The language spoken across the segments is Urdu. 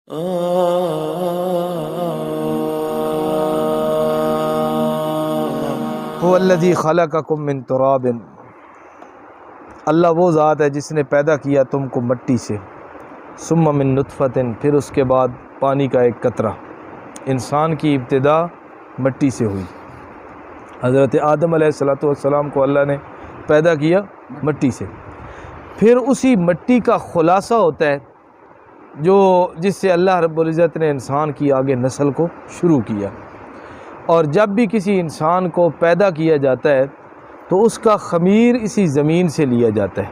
هو الذی خلقکم من تراب، اللہ وہ ذات ہے جس نے پیدا کیا تم کو مٹی سے، ثم من نطفۃ، پھر اس کے بعد پانی کا ایک قطرہ۔ انسان کی ابتدا مٹی سے ہوئی۔ حضرت آدم علیہ السلام کو اللہ نے پیدا کیا مٹی سے، پھر اسی مٹی کا خلاصہ ہوتا ہے جس سے اللہ رب العزت نے انسان کی آگے نسل کو شروع کیا۔ اور جب بھی کسی انسان کو پیدا کیا جاتا ہے تو اس کا خمیر اسی زمین سے لیا جاتا ہے،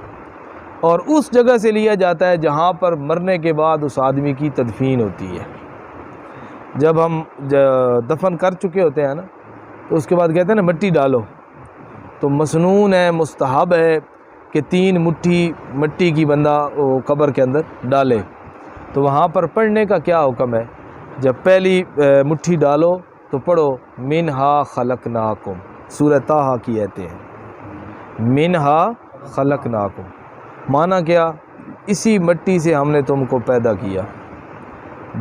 اور اس جگہ سے لیا جاتا ہے جہاں پر مرنے کے بعد اس آدمی کی تدفین ہوتی ہے۔ جب ہم دفن کر چکے ہوتے ہیں نا، تو اس کے بعد کہتے ہیں نا مٹی ڈالو، تو مسنون ہے، مستحب ہے کہ 3 مٹھی مٹی کی بندہ وہ قبر کے اندر ڈالے۔ تو وہاں پر پڑھنے کا کیا حکم ہے؟ جب پہلی مٹھی ڈالو تو پڑھو منہا خلقناکم، سورہ طٰہٰ کی آیتیں ہیں، منہا خلقناکم، معنی کیا؟ اسی مٹی سے ہم نے تم کو پیدا کیا۔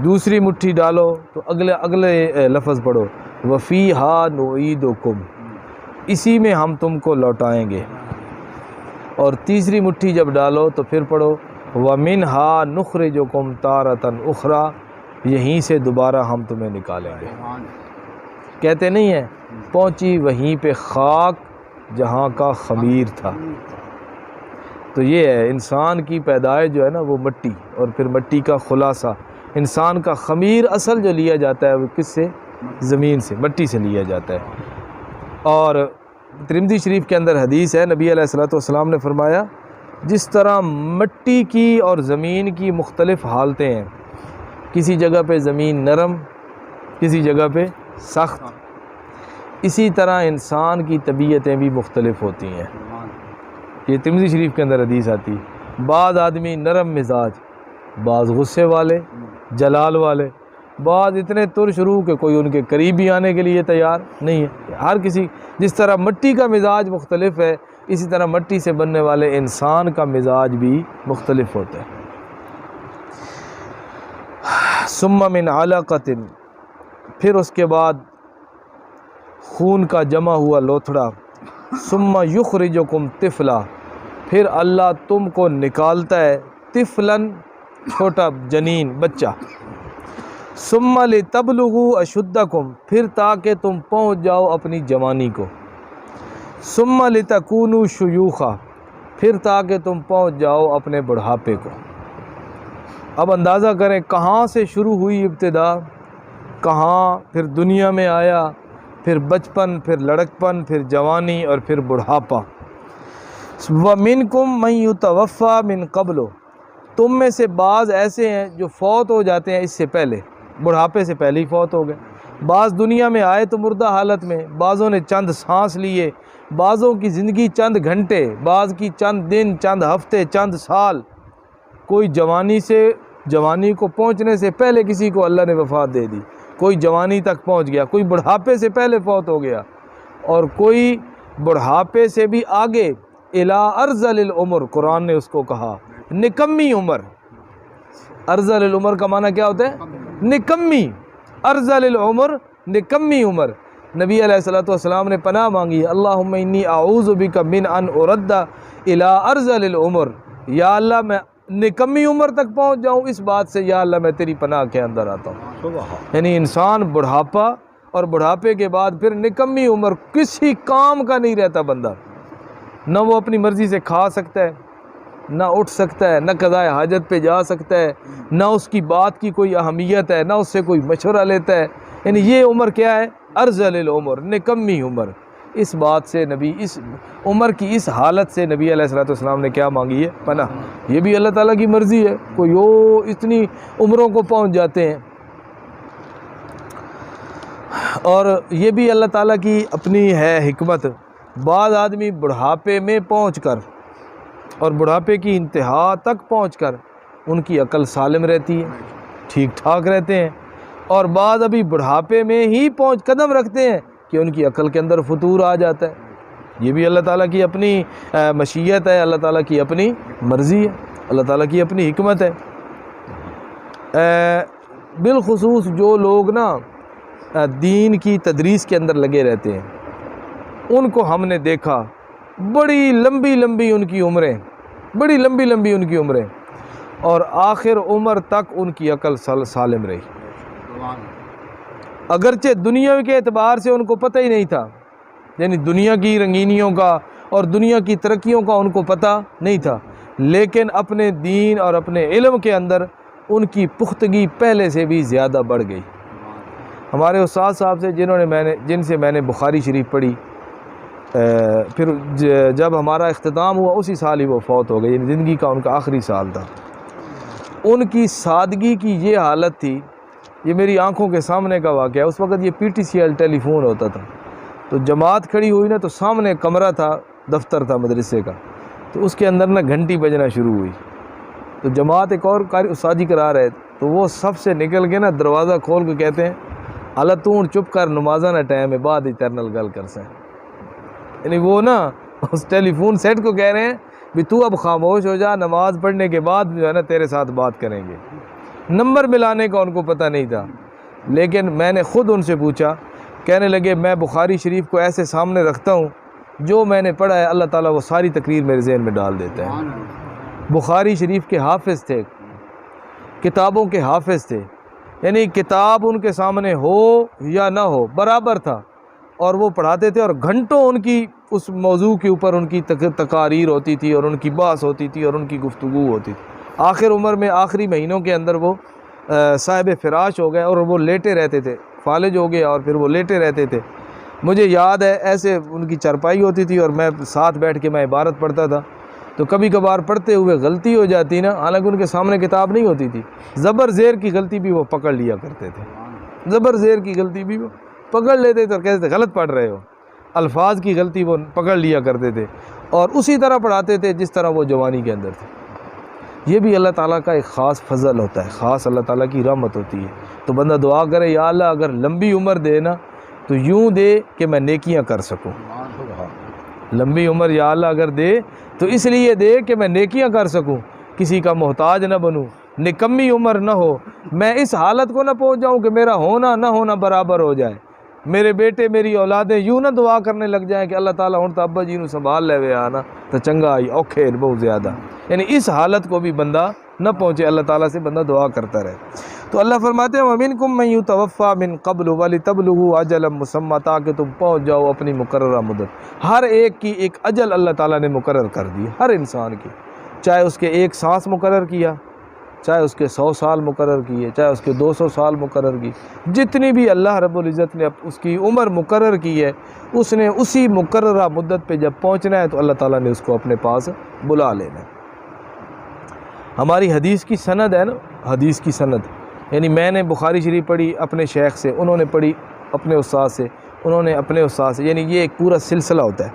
دوسری مٹھی ڈالو تو اگلے لفظ پڑھو وفیہا نعیدکم، اسی میں ہم تم کو لوٹائیں گے۔ اور تیسری مٹھی جب ڈالو تو پھر پڑھو ومنہا نخرجکم تارۃ اخری، یہیں سے دوبارہ ہم تمہیں نکالیں گے۔ کہتے نہیں ہیں پہنچی وہیں پہ خاک جہاں کا خمیر تھا۔ تو یہ ہے انسان کی پیدائش جو ہے نا وہ مٹی، اور پھر مٹی کا خلاصہ، انسان کا خمیر اصل جو لیا جاتا ہے وہ کس سے؟ زمین سے، مٹی سے لیا جاتا ہے۔ اور ترمذی شریف کے اندر حدیث ہے، نبی علیہ السلام نے فرمایا جس طرح مٹی کی اور زمین کی مختلف حالتیں ہیں، کسی جگہ پہ زمین نرم، کسی جگہ پہ سخت، اسی طرح انسان کی طبیعتیں بھی مختلف ہوتی ہیں۔ یہ ترمذی شریف کے اندر حدیث آتی ہے، بعض آدمی نرم مزاج، بعض غصے والے، جلال والے، بعض اتنے ترش روح کہ کوئی ان کے قریب بھی آنے کے لیے تیار نہیں ہے۔ ہر کسی، جس طرح مٹی کا مزاج مختلف ہے، اسی طرح مٹی سے بننے والے انسان کا مزاج بھی مختلف ہوتا ہے۔ ثم من علقۃ، پھر اس کے بعد خون کا جمع ہوا لوتھڑا، ثم یخرجکم طفلا، پھر اللہ تم کو نکالتا ہے طفلاً، چھوٹا جنین بچہ، ثم لتبلغوا اشدکم، پھر تاکہ تم پہنچ جاؤ اپنی جوانی کو، ثم لتکونوا شیوخا، پھر تاکہ تم پہنچ جاؤ اپنے بڑھاپے کو۔ اب اندازہ کریں کہاں سے شروع ہوئی ابتدا، کہاں پھر دنیا میں آیا، پھر بچپن، پھر لڑکپن، پھر جوانی، اور پھر بڑھاپا۔ وَمِنْكُمْ مَنْ يُتَوَفَّى مِنْ قَبْلُ، تم میں سے بعض ایسے ہیں جو فوت ہو جاتے ہیں اس سے پہلے، بڑھاپے سے پہلے ہی فوت ہو گئے۔ بعض دنیا میں آئے تو مردہ حالت میں، بعضوں نے چند سانس لیے، بعضوں کی زندگی چند گھنٹے، بعض کی چند دن، چند ہفتے، چند سال۔ کوئی جوانی کو پہنچنے سے پہلے کسی کو اللہ نے وفات دے دی، کوئی جوانی تک پہنچ گیا، کوئی بڑھاپے سے پہلے فوت ہو گیا، اور کوئی بڑھاپے سے بھی آگے الی ارذل العمر، قرآن نے اس کو کہا نکمی عمر۔ ارذل العمر کا معنی کیا ہوتا ہے؟ نکمی، ارذل العمر، نکمی عمر۔ نبی علیہ السلام نے پناہ مانگی، اللہم انی اعوذ بک من ان ارد الی ارذل العمر، یا اللہ میں نکمی عمر تک پہنچ جاؤں اس بات سے، یا اللہ میں تیری پناہ کے اندر آتا ہوں۔ یعنی انسان بڑھاپا، اور بڑھاپے کے بعد پھر نکمی عمر، کسی کام کا نہیں رہتا بندہ، نہ وہ اپنی مرضی سے کھا سکتا ہے، نہ اٹھ سکتا ہے، نہ قضاء حاجت پہ جا سکتا ہے، نہ اس کی بات کی کوئی اہمیت ہے، نہ اس سے کوئی مشورہ لیتا ہے۔ یعنی یہ عمر کیا ہے؟ ارذل العمر، نکمی عمر۔ اس بات سے نبی، اس عمر کی اس حالت سے نبی علیہ السلام نے کیا مانگی ہے؟ پناہ۔ یہ بھی اللہ تعالیٰ کی مرضی ہے، کوئی اتنی عمروں کو پہنچ جاتے ہیں، اور یہ بھی اللہ تعالیٰ کی اپنی ہے حکمت۔ بعض آدمی بڑھاپے میں پہنچ کر، اور بڑھاپے کی انتہا تک پہنچ کر ان کی عقل سالم رہتی ہے، ٹھیک ٹھاک رہتے ہیں، اور بعض ابھی بڑھاپے میں ہی قدم رکھتے ہیں کہ ان کی عقل کے اندر فتور آ جاتا ہے۔ یہ بھی اللہ تعالیٰ کی اپنی مشیت ہے، اللہ تعالیٰ کی اپنی مرضی ہے، اللہ تعالیٰ کی اپنی حکمت ہے۔ بالخصوص جو لوگ نا دین کی تدریس کے اندر لگے رہتے ہیں ان کو ہم نے دیکھا بڑی لمبی لمبی ان کی عمریں، بڑی لمبی لمبی ان کی عمریں، اور آخر عمر تک ان کی عقل سالم رہی، اگرچہ دنیا کے اعتبار سے ان کو پتہ ہی نہیں تھا، یعنی دنیا کی رنگینیوں کا اور دنیا کی ترقیوں کا ان کو پتہ نہیں تھا، لیکن اپنے دین اور اپنے علم کے اندر ان کی پختگی پہلے سے بھی زیادہ بڑھ گئی۔ ہمارے استاد صاحب سے جن سے میں نے بخاری شریف پڑھی، پھر جب ہمارا اختتام ہوا اسی سال ہی وہ فوت ہو گئے، یعنی زندگی کا ان کا آخری سال تھا۔ ان کی سادگی کی یہ حالت تھی، یہ میری آنکھوں کے سامنے کا واقعہ ہے۔ اس وقت یہ پی ٹی سی ایل ٹیلی فون ہوتا تھا، تو جماعت کھڑی ہوئی نا تو سامنے کمرہ تھا، دفتر تھا مدرسے کا، تو اس کے اندر نا گھنٹی بجنا شروع ہوئی، تو جماعت ایک اور استاد جی کرا رہے، تو وہ سب سے نکل کے نا دروازہ کھول کے کہتے ہیں اللہ تو چپ کر، نمازہ نہ ٹائم ہے، بعد اٹرنل گل کر سیں۔ یعنی وہ نا اس ٹیلی فون سیٹ کو کہہ رہے ہیں بھی تو اب خاموش ہو جا، نماز پڑھنے کے بعد جو ہے نا تیرے ساتھ بات کریں گے۔ نمبر ملانے کا ان کو پتہ نہیں تھا، لیکن میں نے خود ان سے پوچھا، کہنے لگے میں بخاری شریف کو ایسے سامنے رکھتا ہوں، جو میں نے پڑھا ہے اللہ تعالیٰ وہ ساری تقریر میرے ذہن میں ڈال دیتا ہے۔ بخاری شریف کے حافظ تھے، کتابوں کے حافظ تھے، یعنی کتاب ان کے سامنے ہو یا نہ ہو برابر تھا، اور وہ پڑھاتے تھے، اور گھنٹوں ان کی اس موضوع کے اوپر ان کی تقاریر ہوتی تھی، اور ان کی بحث ہوتی تھی، اور ان کی گفتگو ہوتی تھی۔ آخر عمر میں آخری مہینوں کے اندر وہ صاحب فراش ہو گئے، اور وہ لیٹے رہتے تھے، فالج ہو گیا اور پھر وہ لیٹے رہتے تھے۔ مجھے یاد ہے ایسے ان کی چرپائی ہوتی تھی اور میں ساتھ بیٹھ کے میں عبارت پڑھتا تھا، تو کبھی کبھار پڑھتے ہوئے غلطی ہو جاتی نا، حالانکہ ان کے سامنے کتاب نہیں ہوتی تھی، زبر زیر کی غلطی بھی وہ پکڑ لیا کرتے تھے، زبر زیر کی غلطی بھی وہ پکڑ لیتے تھے اور کہتے تھے غلط پڑھ رہے ہو، الفاظ کی غلطی وہ پکڑ لیا کرتے تھے، اور اسی طرح پڑھاتے تھے جس طرح وہ جوانی کے اندر تھے۔ یہ بھی اللہ تعالیٰ کا ایک خاص فضل ہوتا ہے، خاص اللہ تعالیٰ کی رحمت ہوتی ہے۔ تو بندہ دعا کرے یا اللہ اگر لمبی عمر دے نا تو یوں دے کہ میں نیکیاں کر سکوں، لمبی عمر یا اللہ اگر دے تو اس لیے دے کہ میں نیکیاں کر سکوں، کسی کا محتاج نہ بنوں، نکمی عمر نہ ہو، میں اس حالت کو نہ پہنچ جاؤں کہ میرا ہونا نہ ہونا برابر ہو جائے، میرے بیٹے میری اولادیں یوں نہ دعا کرنے لگ جائیں کہ اللہ تعالیٰ ہوں تو ابا جی نو سنبھال لے وے آنا تو چنگا آئی اوکھے بہت زیادہ، یعنی اس حالت کو بھی بندہ نہ پہنچے، اللہ تعالیٰ سے بندہ دعا کرتا رہے۔ تو اللہ فرماتے ہیں وَمِنْكُمْ مَنْ يُتَوَفَّى مِنْ قَبْلُ وَلِتَبْلُغُوا أَجَلًا مُّسَمًّى، تاکہ تم پہنچ جاؤ اپنی مقررہ مدت۔ ہر ایک کی ایک اجل اللہ تعالیٰ نے مقرر کر دی، ہر انسان کی، چاہے اس کے ایک سانس مقرر کیا، چاہے اس کے 100 سال مقرر کیے، چاہے اس کے 200 سال مقرر کی، جتنی بھی اللہ رب العزت نے اس کی عمر مقرر کی ہے، اس نے اسی مقررہ مدت پہ جب پہنچنا ہے تو اللہ تعالیٰ نے اس کو اپنے پاس بلا لینا ہے۔ ہماری حدیث کی سند ہے نا، حدیث کی سند، یعنی میں نے بخاری شریف پڑھی اپنے شیخ سے، انہوں نے پڑھی اپنے استاد سے، انہوں نے اپنے استاد سے، یعنی یہ ایک پورا سلسلہ ہوتا ہے،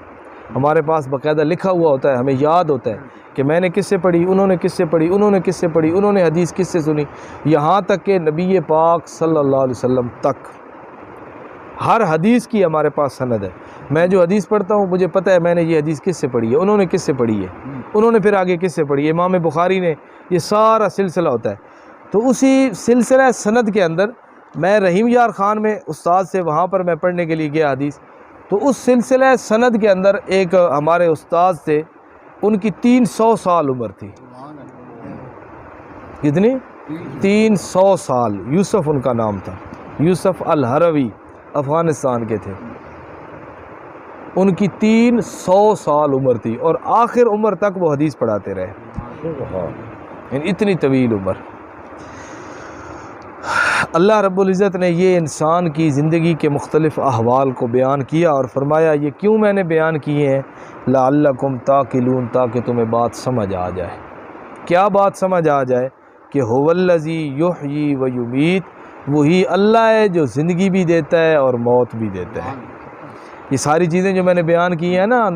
ہمارے پاس باقاعدہ لکھا ہوا ہوتا ہے، ہمیں یاد ہوتا ہے کہ میں نے کس سے پڑھی، انہوں نے کس سے پڑھی، انہوں نے کس سے پڑھی، انہوں نے حدیث کس سے سنی، یہاں تک کہ نبی پاک صلی اللہ علیہ وسلم تک ہر حدیث کی ہمارے پاس سند ہے۔ میں جو حدیث پڑھتا ہوں مجھے پتہ ہے میں نے یہ حدیث کس سے پڑھی ہے، انہوں نے کس سے پڑھی ہے، انہوں نے پھر آگے کس سے پڑھی ہے، امام بخاری نے، یہ سارا سلسلہ ہوتا ہے۔ تو اسی سلسلہ سند کے اندر میں رحیم یار خان میں استاد سے وہاں پر میں پڑھنے کے لیے گیا حدیث، تو اس سلسلہ سند کے اندر ایک ہمارے استاد سے، ان کی 300 سال عمر تھی، کتنی؟ 300 سال، یوسف ان کا نام تھا، یوسف الہروی، افغانستان کے تھے، ان کی 300 سال عمر تھی، اور آخر عمر تک وہ حدیث پڑھاتے رہے، یعنی اتنی طویل عمر۔ اللہ رب العزت نے یہ انسان کی زندگی کے مختلف احوال کو بیان کیا اور فرمایا یہ کیوں میں نے بیان کیے ہیں، لعلکم تعقلون، تاکہ تمہیں بات سمجھ آ جائے۔ کیا بات سمجھ آ جائے؟ کہ هو الذی یحیی و یمیت، وہی اللہ ہے جو زندگی بھی دیتا ہے اور موت بھی دیتا ہے۔ یہ ساری چیزیں جو میں نے بیان کی ہیں نا،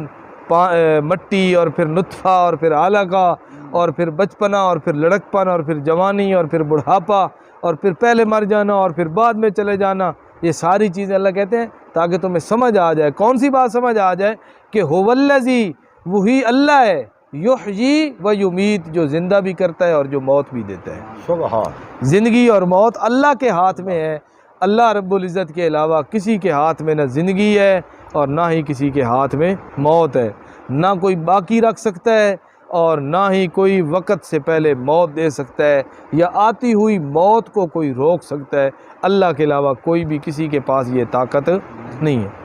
مٹی اور پھر نطفہ اور پھر علقہ اور پھر بچپنا اور پھر لڑکپن اور پھر جوانی اور پھر بڑھاپا اور پھر پہلے مر جانا اور پھر بعد میں چلے جانا، یہ ساری چیزیں اللہ کہتے ہیں تاکہ تمہیں سمجھ آ جائے۔ کون سی بات سمجھ آ جائے؟ کہ هو الذی، وہی اللہ ہے یحیی و یمیت، جو زندہ بھی کرتا ہے اور جو موت بھی دیتا ہے۔ سبحان۔ زندگی اور موت اللہ کے ہاتھ میں ہے، اللہ رب العزت کے علاوہ کسی کے ہاتھ میں نہ زندگی ہے اور نہ ہی کسی کے ہاتھ میں موت ہے، نہ کوئی باقی رکھ سکتا ہے اور نہ ہی کوئی وقت سے پہلے موت دے سکتا ہے یا آتی ہوئی موت کو کوئی روک سکتا ہے۔ اللہ کے علاوہ کوئی بھی کسی کے پاس یہ طاقت نہیں ہے۔